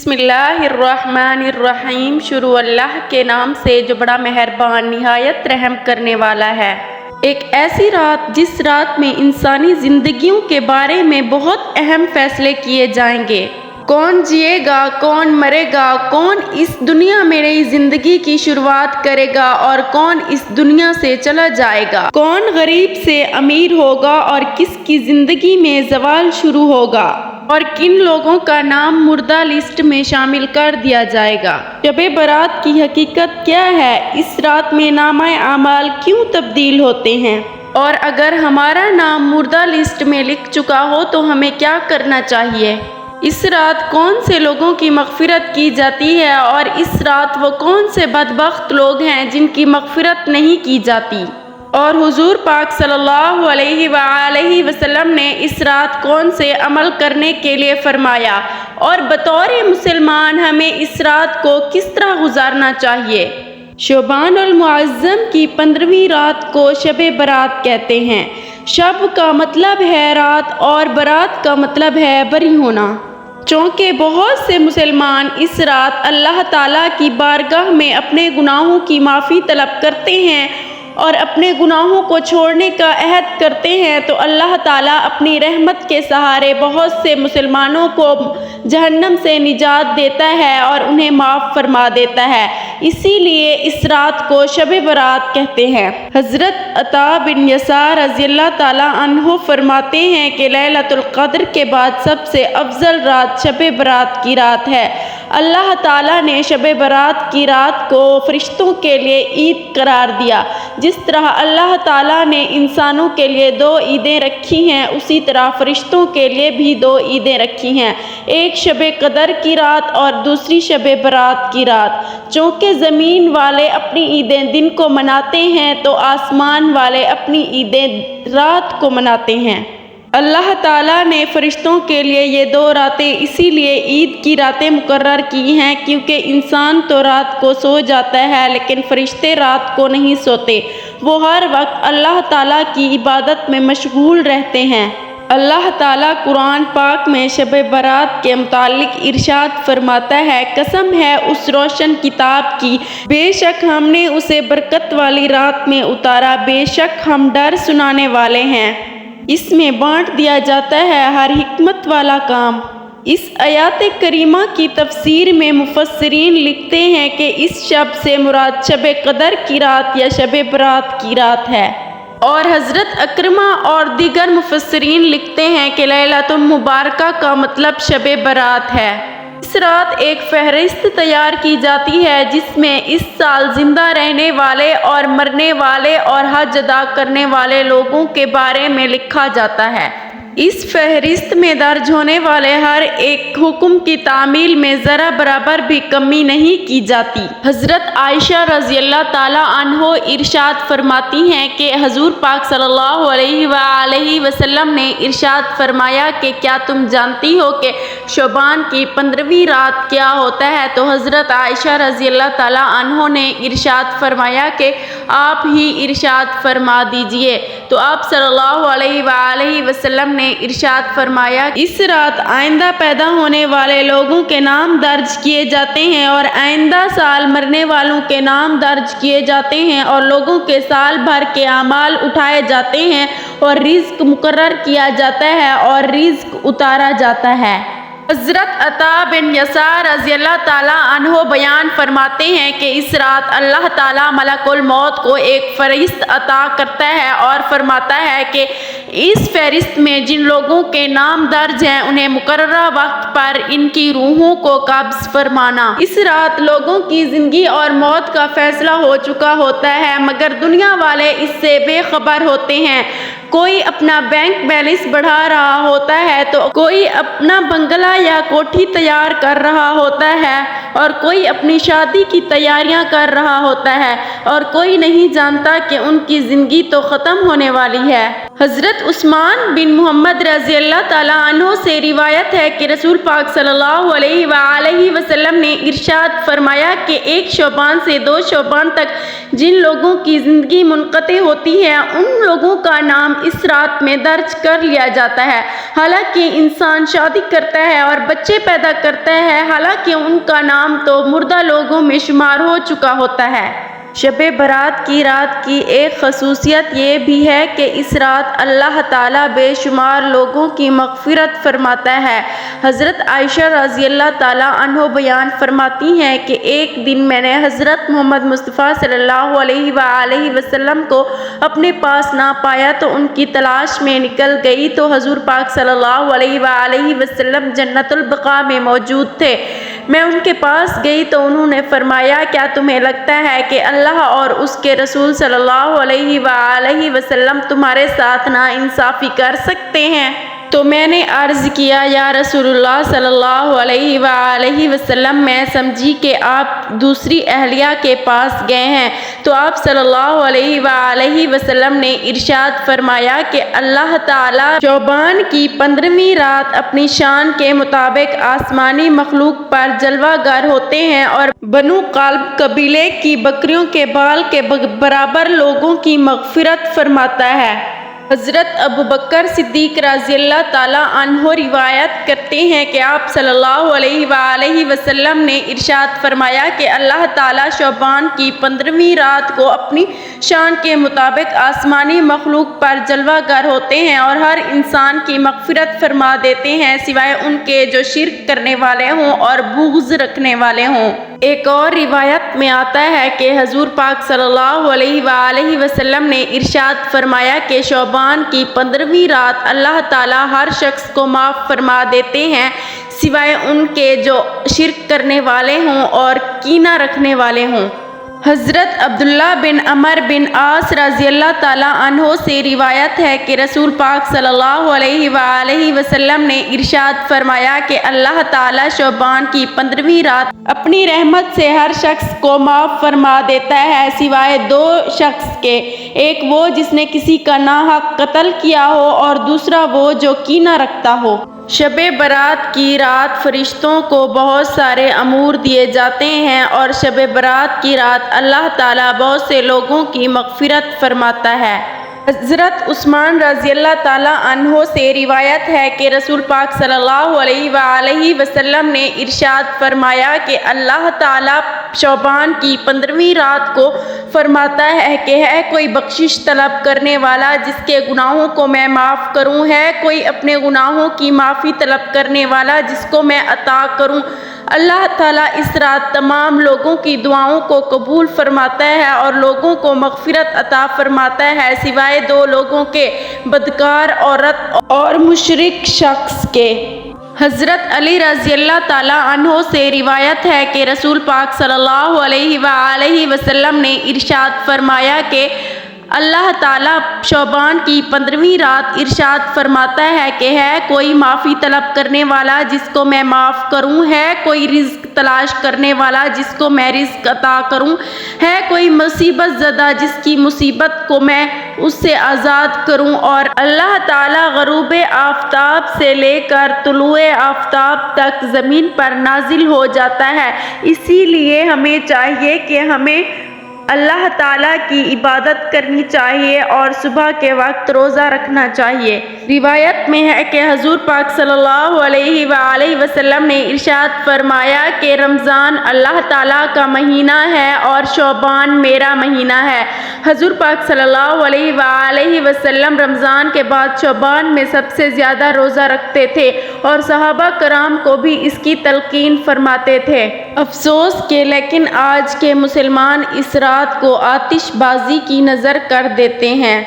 بسم اللہ الرحمن الرحیم۔ شروع اللہ کے نام سے جو بڑا مہربان نہایت رحم کرنے والا ہے۔ ایک ایسی رات جس رات میں انسانی زندگیوں کے بارے میں بہت اہم فیصلے کیے جائیں گے۔ کون جیے گا، کون مرے گا، کون اس دنیا میں نئی زندگی کی شروعات کرے گا اور کون اس دنیا سے چلا جائے گا، کون غریب سے امیر ہوگا اور کس کی زندگی میں زوال شروع ہوگا اور کن لوگوں کا نام مردہ لسٹ میں شامل کر دیا جائے گا۔ شب برات کی حقیقت کیا ہے؟ اس رات میں نامہ اعمال کیوں تبدیل ہوتے ہیں؟ اور اگر ہمارا نام مردہ لسٹ میں لکھ چکا ہو تو ہمیں کیا کرنا چاہیے؟ اس رات کون سے لوگوں کی مغفرت کی جاتی ہے اور اس رات وہ کون سے بدبخت لوگ ہیں جن کی مغفرت نہیں کی جاتی؟ اور حضور پاک صلی اللہ علیہ وآلہ وسلم نے اس رات کون سے عمل کرنے کے لیے فرمایا اور بطور مسلمان ہمیں اس رات کو کس طرح گزارنا چاہیے؟ شعبان المعظم کی 15ویں رات کو شب برات کہتے ہیں۔ شب کا مطلب ہے رات اور برات کا مطلب ہے بری ہونا۔ چونکہ بہت سے مسلمان اس رات اللہ تعالیٰ کی بارگاہ میں اپنے گناہوں کی معافی طلب کرتے ہیں اور اپنے گناہوں کو چھوڑنے کا عہد کرتے ہیں تو اللہ تعالیٰ اپنی رحمت کے سہارے بہت سے مسلمانوں کو جہنم سے نجات دیتا ہے اور انہیں معاف فرما دیتا ہے۔ اسی لیے اس رات کو شب برات کہتے ہیں۔ حضرت عطا بن یسار رضی اللہ تعالیٰ عنہ فرماتے ہیں کہ لیلۃ القدر کے بعد سب سے افضل رات شب برات کی رات ہے۔ اللہ تعالیٰ نے شب برات کی رات کو فرشتوں کے لیے عید قرار دیا۔ جس طرح اللہ تعالیٰ نے انسانوں کے لیے 2 عیدیں رکھی ہیں اسی طرح فرشتوں کے لیے بھی 2 عیدیں رکھی ہیں، ایک شب قدر کی رات اور دوسری شب برات کی رات۔ چونکہ زمین والے اپنی عیدیں دن کو مناتے ہیں تو آسمان والے اپنی عیدیں رات کو مناتے ہیں۔ اللہ تعالیٰ نے فرشتوں کے لیے یہ 2 راتیں اسی لیے عید کی راتیں مقرر کی ہیں کیونکہ انسان تو رات کو سو جاتا ہے لیکن فرشتے رات کو نہیں سوتے، وہ ہر وقت اللہ تعالیٰ کی عبادت میں مشغول رہتے ہیں۔ اللہ تعالیٰ قرآن پاک میں شب برات کے متعلق ارشاد فرماتا ہے، قسم ہے اس روشن کتاب کی، بے شک ہم نے اسے برکت والی رات میں اتارا، بے شک ہم ڈر سنانے والے ہیں۔ اس میں بانٹ دیا جاتا ہے ہر حکمت والا کام۔ اس آیات کریمہ کی تفسیر میں مفسرین لکھتے ہیں کہ اس شب سے مراد شب قدر کی رات یا شب برات کی رات ہے، اور حضرت اکرمہ اور دیگر مفسرین لکھتے ہیں کہ لیلۃ المبارکہ کا مطلب شب برات ہے۔ اس رات ایک فہرست تیار کی جاتی ہے جس میں اس سال زندہ رہنے والے اور مرنے والے اور حج ادا کرنے والے لوگوں کے بارے میں لکھا جاتا ہے۔ اس فہرست میں درج ہونے والے ہر ایک حکم کی تعمیل میں ذرا برابر بھی کمی نہیں کی جاتی۔ حضرت عائشہ رضی اللہ تعالیٰ عنہ ارشاد فرماتی ہیں کہ حضور پاک صلی اللہ علیہ وآلہ وسلم نے ارشاد فرمایا کہ کیا تم جانتی ہو کہ شعبان کی 15ویں رات کیا ہوتا ہے؟ تو حضرت عائشہ رضی اللہ تعالیٰ عنہ نے ارشاد فرمایا کہ آپ ہی ارشاد فرما دیجئے۔ تو آپ صلی اللہ علیہ وآلہ وسلم نے ارشاد فرمایا، اس رات آئندہ پیدا ہونے والے لوگوں کے نام درج کیے جاتے ہیں اور آئندہ سال مرنے والوں کے نام درج کیے جاتے ہیں اور لوگوں کے سال بھر کے اعمال اٹھائے جاتے ہیں اور رزق مقرر کیا جاتا ہے اور رزق اتارا جاتا ہے۔ حضرت عطا بن یسار رضی اللہ تعالیٰ عنہ بیان فرماتے ہیں کہ اس رات اللہ تعالیٰ ملک الموت کو ایک فہرست عطا کرتا ہے اور فرماتا ہے کہ اس فہرست میں جن لوگوں کے نام درج ہیں انہیں مقررہ وقت پر ان کی روحوں کو قبض فرمانا۔ اس رات لوگوں کی زندگی اور موت کا فیصلہ ہو چکا ہوتا ہے مگر دنیا والے اس سے بے خبر ہوتے ہیں۔ کوئی اپنا بینک بیلنس بڑھا رہا ہوتا ہے تو کوئی اپنا بنگلہ یا کوٹھی تیار کر رہا ہوتا ہے اور کوئی اپنی شادی کی تیاریاں کر رہا ہوتا ہے اور کوئی نہیں جانتا کہ ان کی زندگی تو ختم ہونے والی ہے۔ حضرت عثمان بن محمد رضی اللہ تعالیٰ عنہ سے روایت ہے کہ رسول پاک صلی اللہ علیہ وآلہ وسلم نے ارشاد فرمایا کہ 1 شعبان سے 2 شعبان تک جن لوگوں کی زندگی منقطع ہوتی ہے ان لوگوں کا نام اس رات میں درج کر لیا جاتا ہے۔ حالانکہ انسان شادی کرتا ہے اور بچے پیدا کرتا ہے، حالانکہ ان کا نام تو مردہ لوگوں میں شمار ہو چکا ہوتا ہے۔ شب برات کی رات کی ایک خصوصیت یہ بھی ہے کہ اس رات اللہ تعالیٰ بے شمار لوگوں کی مغفرت فرماتا ہے۔ حضرت عائشہ رضی اللہ تعالیٰ عنہ بیان فرماتی ہیں کہ ایک دن میں نے حضرت محمد مصطفیٰ صلی اللہ علیہ وآلہ وسلم کو اپنے پاس نہ پایا تو ان کی تلاش میں نکل گئی تو حضور پاک صلی اللہ علیہ وآلہ وسلم جنت البقیع میں موجود تھے۔ میں ان کے پاس گئی تو انہوں نے فرمایا، کیا تمہیں لگتا ہے کہ اللہ اور اس کے رسول صلی اللہ علیہ وآلہ وسلم تمہارے ساتھ نا انصافی کر سکتے ہیں؟ تو میں نے عرض کیا، یا رسول اللہ صلی اللہ علیہ وآلہ وسلم، میں سمجھی کہ آپ دوسری اہلیہ کے پاس گئے ہیں۔ تو آپ صلی اللہ علیہ وآلہ وسلم نے ارشاد فرمایا کہ اللہ تعالیٰ شعبان کی 15ویں رات اپنی شان کے مطابق آسمانی مخلوق پر جلوہ گر ہوتے ہیں اور بنو کلب قبیلے کی بکریوں کے بال کے برابر لوگوں کی مغفرت فرماتا ہے۔ حضرت ابوبکر صدیق رضی اللہ تعالیٰ عنہ روایت کرتے ہیں کہ آپ صلی اللہ علیہ وآلہ وسلم نے ارشاد فرمایا کہ اللہ تعالیٰ شعبان کی 15ویں رات کو اپنی شان کے مطابق آسمانی مخلوق پر جلوہ گر ہوتے ہیں اور ہر انسان کی مغفرت فرما دیتے ہیں سوائے ان کے جو شرک کرنے والے ہوں اور بغض رکھنے والے ہوں۔ ایک اور روایت میں آتا ہے کہ حضور پاک صلی اللہ علیہ وآلہ وسلم نے ارشاد فرمایا کہ شعبان کی 15ویں رات اللہ تعالیٰ ہر شخص کو معاف فرما دیتے ہیں سوائے ان کے جو شرک کرنے والے ہوں اور کینہ رکھنے والے ہوں۔ حضرت عبداللہ بن عمر بن عاص رضی اللہ تعالیٰ عنہ سے روایت ہے کہ رسول پاک صلی اللہ علیہ وآلہ وسلم نے ارشاد فرمایا کہ اللہ تعالیٰ شعبان کی 15ویں رات اپنی رحمت سے ہر شخص کو معاف فرما دیتا ہے سوائے 2 شخص کے، ایک وہ جس نے کسی کا ناحق قتل کیا ہو اور دوسرا وہ جو کینہ رکھتا ہو۔ شب برات کی رات فرشتوں کو بہت سارے امور دیے جاتے ہیں اور شب برات کی رات اللہ تعالیٰ بہت سے لوگوں کی مغفرت فرماتا ہے۔ حضرت عثمان رضی اللہ تعالیٰ عنہ سے روایت ہے کہ رسول پاک صلی اللہ علیہ وآلہ وسلم نے ارشاد فرمایا کہ اللہ تعالیٰ شعبان کی 15ویں رات کو فرماتا ہے کہ ہے کوئی بخشش طلب کرنے والا جس کے گناہوں کو میں معاف کروں، ہے کوئی اپنے گناہوں کی معافی طلب کرنے والا جس کو میں عطا کروں۔ اللہ تعالیٰ اس رات تمام لوگوں کی دعاؤں کو قبول فرماتا ہے اور لوگوں کو مغفرت عطا فرماتا ہے سوائے 2 لوگوں کے، بدکار عورت اور مشرک شخص کے۔ حضرت علی رضی اللہ تعالیٰ عنہ سے روایت ہے کہ رسول پاک صلی اللہ علیہ وآلہ وسلم نے ارشاد فرمایا کہ اللہ تعالیٰ شعبان کی 15ویں رات ارشاد فرماتا ہے کہ ہے کوئی معافی طلب کرنے والا جس کو میں معاف کروں، ہے کوئی رزق تلاش کرنے والا جس کو میں رزق عطا کروں، ہے کوئی مصیبت زدہ جس کی مصیبت کو میں اس سے آزاد کروں، اور اللہ تعالیٰ غروب آفتاب سے لے کر طلوع آفتاب تک زمین پر نازل ہو جاتا ہے۔ اسی لیے ہمیں چاہیے کہ ہمیں اللہ تعالیٰ کی عبادت کرنی چاہیے اور صبح کے وقت روزہ رکھنا چاہیے۔ روایت میں ہے کہ حضور پاک صلی اللہ علیہ وآلہ وسلم نے ارشاد فرمایا کہ رمضان اللہ تعالیٰ کا مہینہ ہے اور شعبان میرا مہینہ ہے۔ حضور پاک صلی اللہ علیہ وآلہ وسلم رمضان کے بعد شعبان میں سب سے زیادہ روزہ رکھتے تھے اور صحابہ کرام کو بھی اس کی تلقین فرماتے تھے۔ افسوس کہ لیکن آج کے مسلمان اس رات کو آتش بازی کی نظر کر دیتے ہیں۔